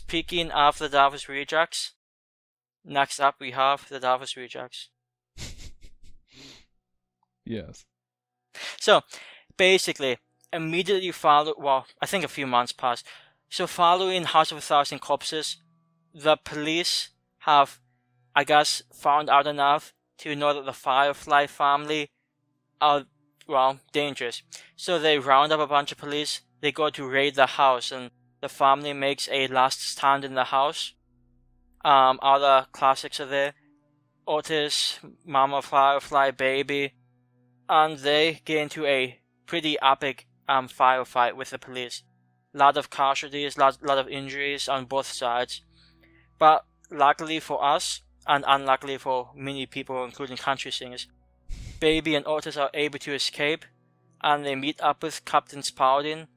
speaking of the Davos Rejects, next up we have the Davos Rejects. Yes. So, basically, immediately well, I think a few months passed. So following House of a Thousand Corpses, the police have, I guess, found out enough to know that the Firefly family are, well, dangerous. So they round up a bunch of police, they go to raid the house, and the family makes a last stand in the house. Other classics are there. Otis, Mama Firefly, Baby, and they get into a pretty epic firefight with the police. Lot of casualties, lot of injuries on both sides. But luckily for us, and unluckily for many people, including country singers, Baby and Otis are able to escape, and they meet up with Captain Spaulding,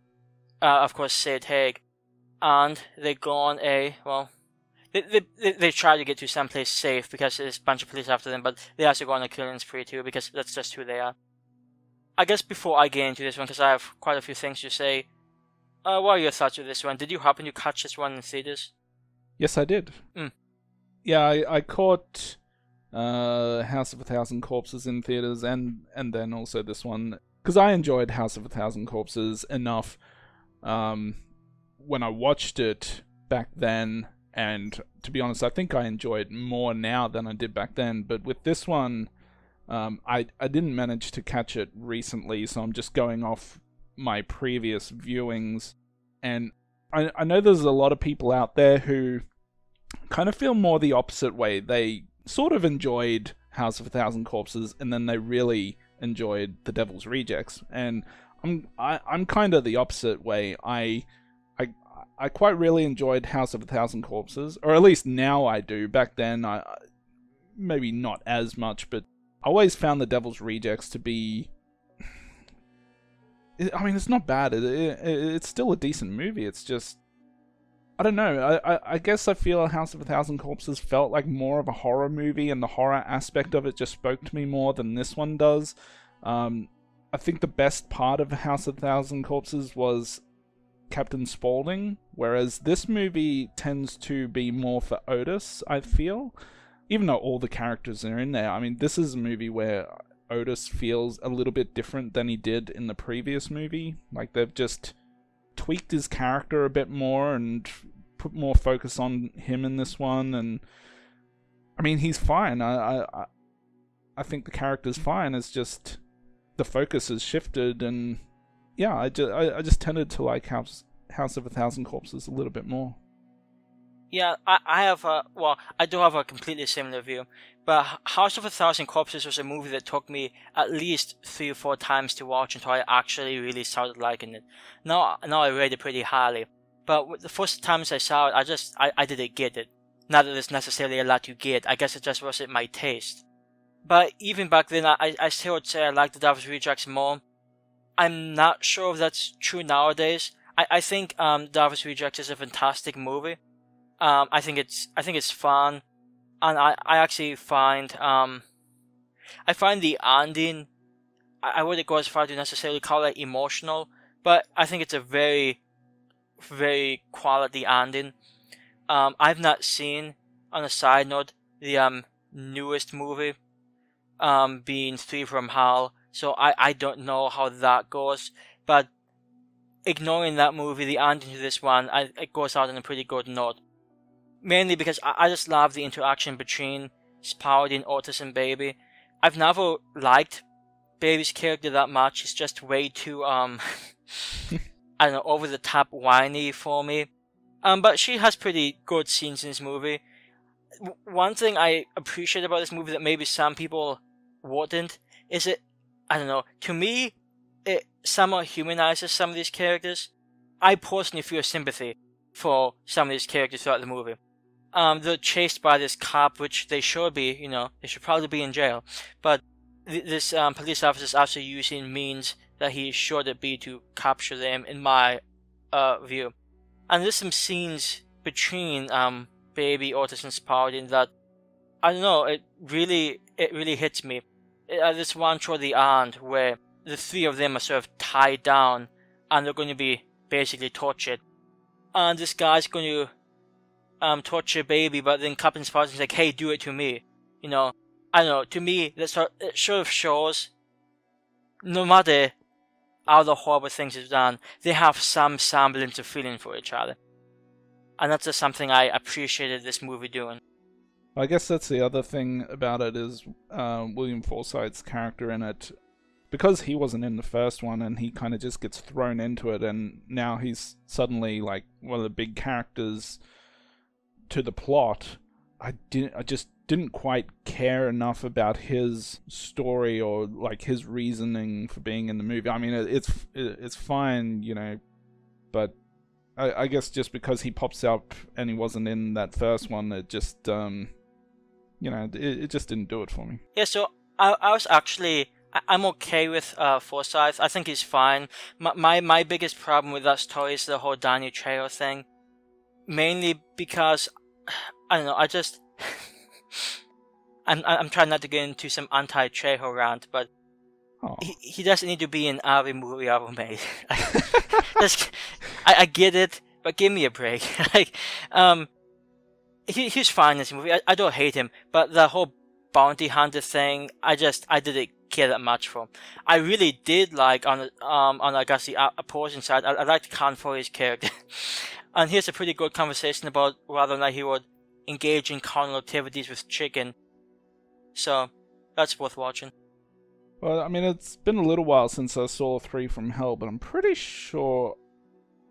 of course Sid Haig, and they go on a, well, they try to get to someplace safe because there's a bunch of police after them, but they also go on a killing spree too, because that's just who they are. I guess before I get into this one, because I have quite a few things to say, what are your thoughts of this one? Did you happen to catch this one in theaters? Yes, I did. Yeah, I caught House of a Thousand Corpses in theaters, and then also this one, because I enjoyed House of a Thousand Corpses enough when I watched it back then, and to be honest, I think I enjoy it more now than I did back then. But with this one, I didn't manage to catch it recently, so I'm just going off my previous viewings, and I know there's a lot of people out there who kind of feel more the opposite way. They sort of enjoyed House of a Thousand Corpses, and then they really enjoyed The Devil's Rejects, and I'm kind of the opposite way. I quite really enjoyed House of a Thousand Corpses, or at least now I do. Back then, I maybe not as much, but I always found The Devil's Rejects to be, I mean, it's not bad. It's still a decent movie. It's just, I don't know. I guess I feel House of a Thousand Corpses felt like more of a horror movie, and the horror aspect of it just spoke to me more than this one does. I think the best part of House of a Thousand Corpses was Captain Spaulding, whereas this movie tends to be more for Otis, I feel. Even though all the characters are in there, I mean, this is a movie where Otis feels a little bit different than he did in the previous movie. Like, they've just tweaked his character a bit more and put more focus on him in this one, and I mean, he's fine. I think the character's fine. It's just the focus has shifted, and yeah, I just tended to like House of a Thousand Corpses a little bit more. Yeah, I have I do have a completely similar view, but House of a Thousand Corpses was a movie that took me at least 3 or 4 times to watch until I actually really started liking it. Now I rate it pretty highly, but the first times I saw it, I didn't get it. Not that there's necessarily a lot to get, I guess it just wasn't my taste. But even back then, I still would say I like The Devil's Rejects more. I'm not sure if that's true nowadays. I think Devil's Rejects is a fantastic movie. I think it's fun, and I actually find I find the ending, I wouldn't go as far to necessarily call it emotional, but I think it's a very, very quality ending. I've not seen, on a side note, the newest movie, being Three from Hell, so I don't know how that goes, but ignoring that movie, the ending to this one, it goes out on a pretty good note. Mainly because I just love the interaction between Spaulding, Otis, and Baby. I've never liked Baby's character that much. He's just way too, I don't know, over the top whiny for me. But she has pretty good scenes in this movie. One thing I appreciate about this movie that maybe some people wouldn't is I don't know, to me, it somewhat humanizes some of these characters. I personally feel sympathy for some of these characters throughout the movie. They're chased by this cop, which they should be, they should probably be in jail. But this police officer is also using means that he shouldn't be to capture them, in my view. And there's some scenes between Baby, Otis, and Spaulding that, I don't know, it really hits me. This one toward the end where the 3 of them are sort of tied down, and they're going to be basically tortured. And this guy's going to torture baby, but then Captain Spartan's like, hey, do it to me. You know, I don't know. To me, it sort of shows, no matter all the horrible things he's done, they have some semblance of feeling for each other. And that's just something I appreciated this movie doing. I guess that's the other thing about it is William Forsythe's character in it. Because he wasn't in the first one and he kind of just gets thrown into it, and now he's suddenly like one of the big characters to the plot. I just didn't quite care enough about his story or like his reasoning for being in the movie. I mean, it's fine, you know, but I guess just because he pops up and he wasn't in that first one, it just you know, it just didn't do it for me. Yeah, so I was actually, I'm okay with Forsythe. I think he's fine. My biggest problem with that story is the whole Danny Trejo thing. Mainly because, I don't know, I just... I'm trying not to get into some anti-Trejo rant, but he doesn't need to be in every movie ever made. I get it, but give me a break. Like, he's fine in this movie. I don't hate him, but the whole bounty hunter thing, I didn't care that much for. I really did like on I guess the opposing side. I liked Khan Foy's character, and here's a pretty good conversation about whether or not he would engage in carnal activities with chicken. So that's worth watching. Well, I mean, it's been a little while since I saw 3 from Hell, but I'm pretty sure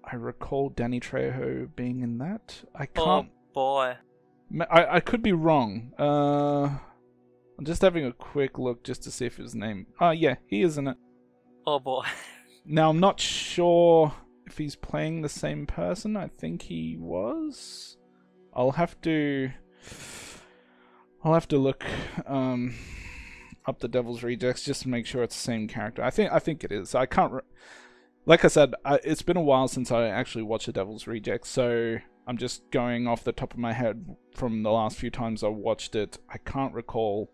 I recall Danny Trejo being in that. I can't. Oh boy. I could be wrong. I'm just having a quick look just to see if his name... Oh, yeah, he is in it. Oh boy. Now, I'm not sure if he's playing the same person. I think he was. I'll have to look up the Devil's Rejects just to make sure it's the same character. I think it is. I can't... Like I said, it's been a while since I actually watched the Devil's Rejects, so I'm just going off the top of my head from the last few times I watched it. I can't recall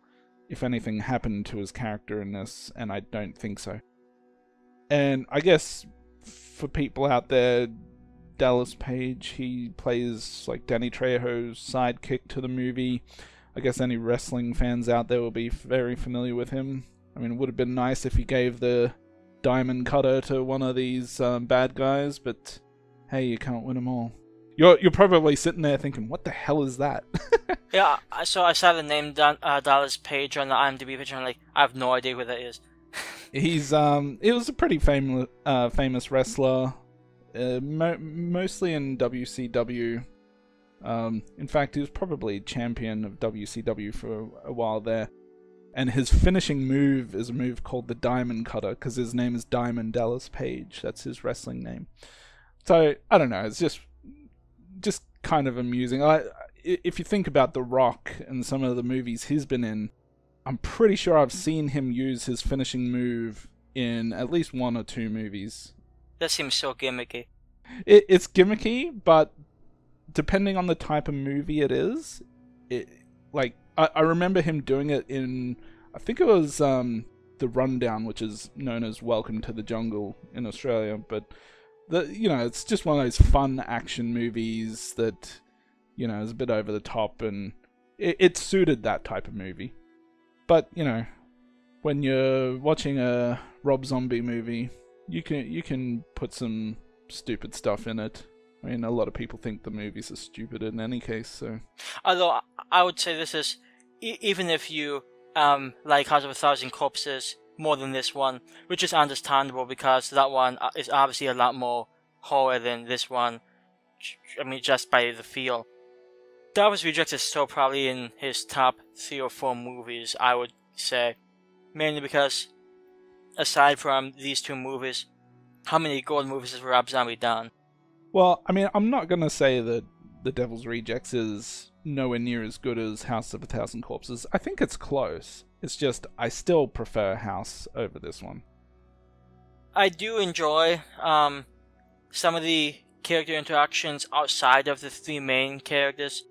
if anything happened to his character in this, and I don't think so. And I guess for people out there, Dallas Page, he plays like Danny Trejo's sidekick to the movie. I guess any wrestling fans out there will be very familiar with him. I mean, it would have been nice if he gave the diamond cutter to one of these bad guys, but hey, you can't win them all. You're probably sitting there thinking, what the hell is that? Yeah, so I saw the name Dallas Page on the IMDb page, and I'm like, I have no idea who that is. He's he was a pretty famous wrestler, mostly in WCW. In fact, he was probably champion of WCW for a while there. And his finishing move is a move called the Diamond Cutter, because his name is Diamond Dallas Page. That's his wrestling name. So, I don't know, it's just kind of amusing. If you think about The Rock and some of the movies he's been in, I'm pretty sure I've seen him use his finishing move in at least 1 or 2 movies. That seems so gimmicky. It's gimmicky, but depending on the type of movie it is, I remember him doing it in, I think it was The Rundown, which is known as Welcome to the Jungle in Australia, but it's just one of those fun action movies that, is a bit over the top, and it suited that type of movie. But, when you're watching a Rob Zombie movie, you can put some stupid stuff in it. I mean, a lot of people think the movies are stupid in any case, so... Although, I would say this is, even if you like House of a Thousand Corpses more than this one, which is understandable because that one is obviously a lot more horror than this one, I mean, just by the feel. Devil's Rejects is still probably in his top 3 or 4 movies, I would say. Mainly because, aside from these 2 movies, how many good movies has Rob Zombie done? Well, I mean, I'm not going to say that The Devil's Rejects is nowhere near as good as House of a Thousand Corpses. I think it's close. It's just, I still prefer House over this one. I do enjoy some of the character interactions outside of the 3 main characters.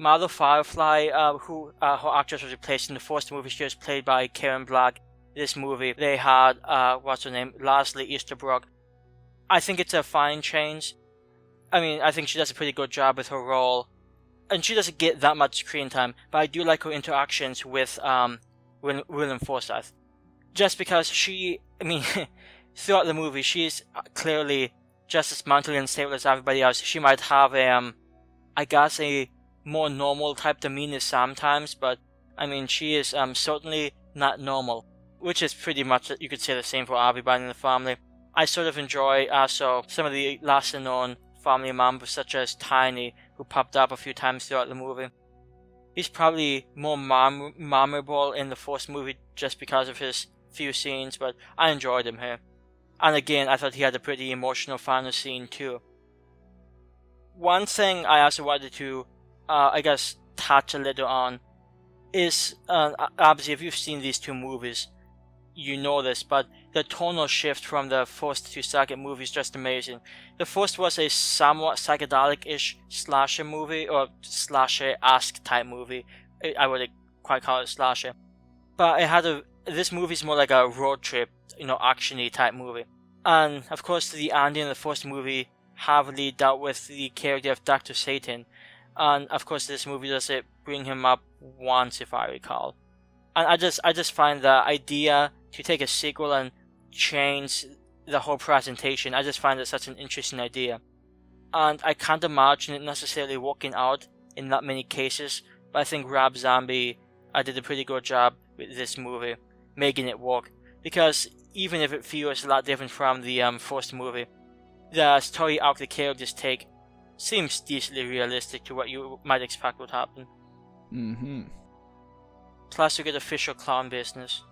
Mother Firefly, who her actress was replaced in the first movie, she was played by Karen Black. This movie, they had, what's her name, Leslie Easterbrook. I think it's a fine change. I mean, I think she does a pretty good job with her role. and she doesn't get that much screen time, but I do like her interactions with William Forsythe. Just because throughout the movie, she's clearly just as mentally unstable as everybody else. She might have I guess a more normal type demeanor sometimes, but she is certainly not normal, which is pretty much, you could say, the same for everybody in the family. I sort of enjoy also some of the lesser known family members, such as Tiny, who popped up a few times throughout the movie. He's probably more memorable in the first movie just because of his few scenes, but I enjoyed him here. And again, I thought he had a pretty emotional final scene too. One thing I also wanted to, touch a little on is, obviously if you've seen these two movies, you know this, but the tonal shift from the first to second movie is just amazing. The first was a somewhat psychedelic-ish slasher movie, or slasher-esque type movie. I wouldn't quite call it slasher. But this movie's more like a road trip, action-y type movie. And of course the ending in the first movie heavily dealt with the character of Dr. Satan. And of course this movie doesn't bring him up once, if I recall. And I just find the idea to take a sequel and change the whole presentation, I just find it such an interesting idea. And I can't imagine it necessarily working out in that many cases, but I think Rob Zombie did a pretty good job with this movie, making it work. Because even if it feels a lot different from the first movie, the story arc the characters take seems decently realistic to what you might expect would happen. Mm-hmm. Plus you get official clown business.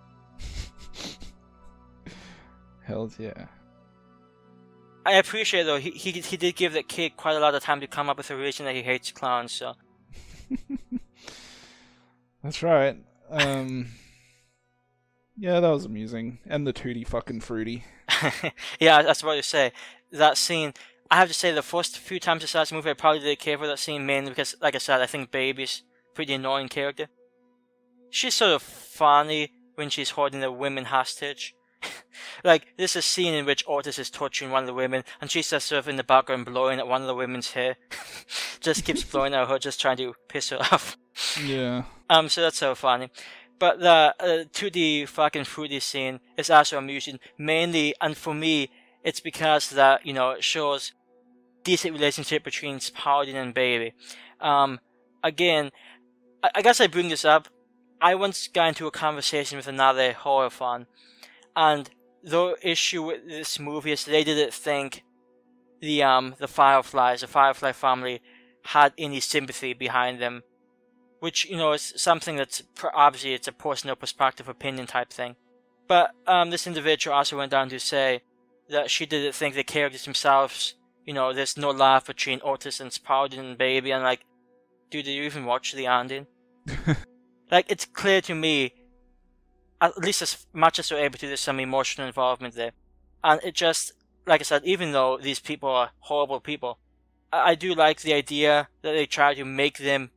Hells yeah. I appreciate though, he did give that kid quite a lot of time to come up with a reason that he hates clowns, so. That's right. Yeah, that was amusing. And the Tutti fucking Fruity. Yeah, that's what I say. That scene, I have to say, the first few times I saw this movie, I probably didn't care for that scene mainly because, like I said, I think Baby's a pretty annoying character. She's sort of funny when she's holding the women hostage. Like, there's a scene in which Otis is touching one of the women, and she's just sort of in the background blowing at one of the women's hair. Just keeps blowing at her, just trying to piss her off. Yeah. So that's so funny. But the 2D fucking Fruity scene is also amusing, mainly, and for me, it's because that, it shows decent relationship between Spalding and Baby. Again, I guess I bring this up. I once got into a conversation with another horror fan, and the issue with this movie is they didn't think the Fireflies, the Firefly family, had any sympathy behind them. Which, is something that's, obviously, it's a personal perspective opinion type thing. But this individual also went on to say that she didn't think the characters themselves, there's no love between Otis and Spalding and Baby, and like, dude, did you even watch the ending? Like, it's clear to me, at least as much as they're able to, there's some emotional involvement there. And it just, like I said, even though these people are horrible people, I do like the idea that they try to make them,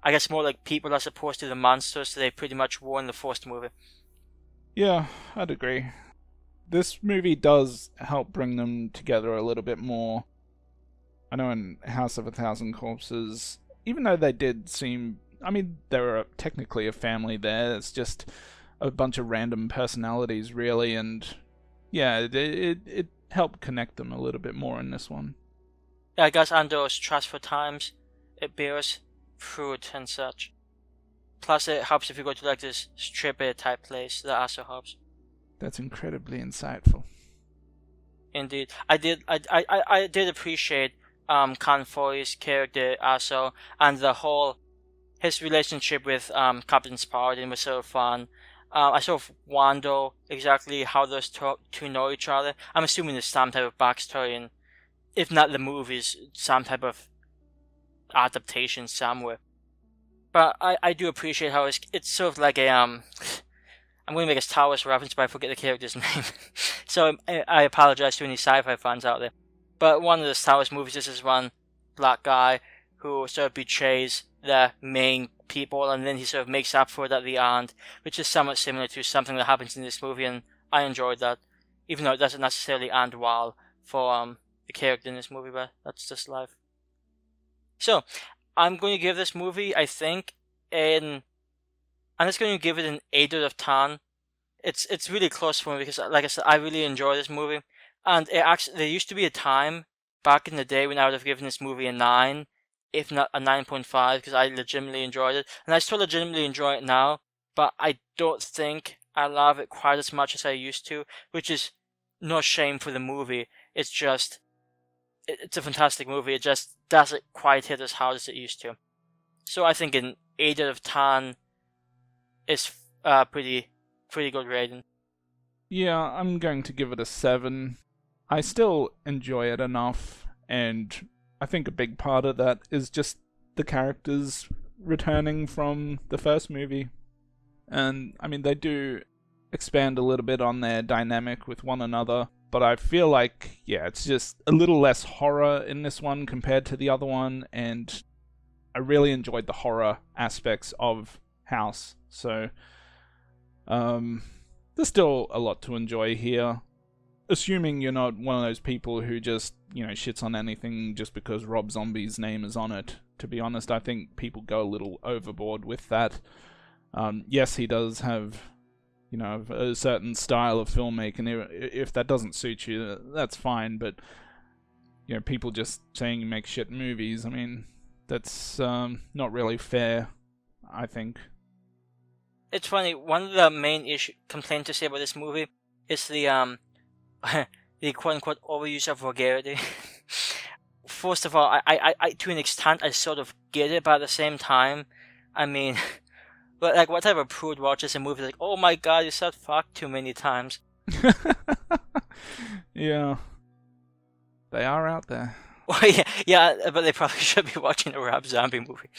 I guess, more like people as opposed to the monsters that they pretty much were in the first movie. Yeah, I'd agree. This movie does help bring them together a little bit more. I know in House of a Thousand Corpses, even though they did seem, they were technically a family there, it's just a bunch of random personalities, really, and yeah, it helped connect them a little bit more in this one. Yeah, I guess under those stressful times, it bears fruit and such. Plus, it helps if you go to like this stripper type place. That also helps. That's incredibly insightful. Indeed, I did appreciate Confoy's character also, and his relationship with Captain Spaulding was so fun. I sort of wonder exactly how those two know each other. I'm assuming there's some type of backstory, and if not the movies, some type of adaptation somewhere. But I do appreciate how it's sort of like a I'm going to make a Star Wars reference, but I forget the character's name. So I apologize to any sci-fi fans out there. But one of the Star Wars movies, this is one black guy who sort of betrays the main people, and then he sort of makes up for it at the end, which is somewhat similar to something that happens in this movie, and I enjoyed that, even though it doesn't necessarily end well for the character in this movie, but that's just life. So, I'm going to give this movie, I think, I'm just going to give it an 8 out of 10. It's really close for me because, like I said, I really enjoy this movie. And there used to be a time back in the day when I would have given this movie a 9, if not a 9.5, because I legitimately enjoyed it. And I still legitimately enjoy it now, but I don't think I love it quite as much as I used to, which is no shame for the movie. It's just, it's a fantastic movie. It just doesn't quite hit as hard as it used to. So I think an 8 out of 10 is pretty good rating. Yeah, I'm going to give it a 7. I still enjoy it enough, and I think a big part of that is just the characters returning from the first movie. And, I mean, they do expand a little bit on their dynamic with one another, but I feel like, yeah, it's just a little less horror in this one compared to the other one, and I really enjoyed the horror aspects of House. So, there's still a lot to enjoy here. Assuming you're not one of those people who just, shits on anything just because Rob Zombie's name is on it. To be honest, I think people go a little overboard with that. Yes, he does have, a certain style of filmmaking. If that doesn't suit you, that's fine. But, people just saying you make shit movies, I mean, that's not really fair, I think. It's funny, one of the main complaints to say about this movie is the the quote-unquote overuse of vulgarity. First of all, I to an extent, I sort of get it, but at the same time, I mean, but like, what type of prude watches a movie like, oh my god, you said fuck too many times? Yeah. They are out there. Well, yeah, but they probably should be watching a Rob Zombie movie.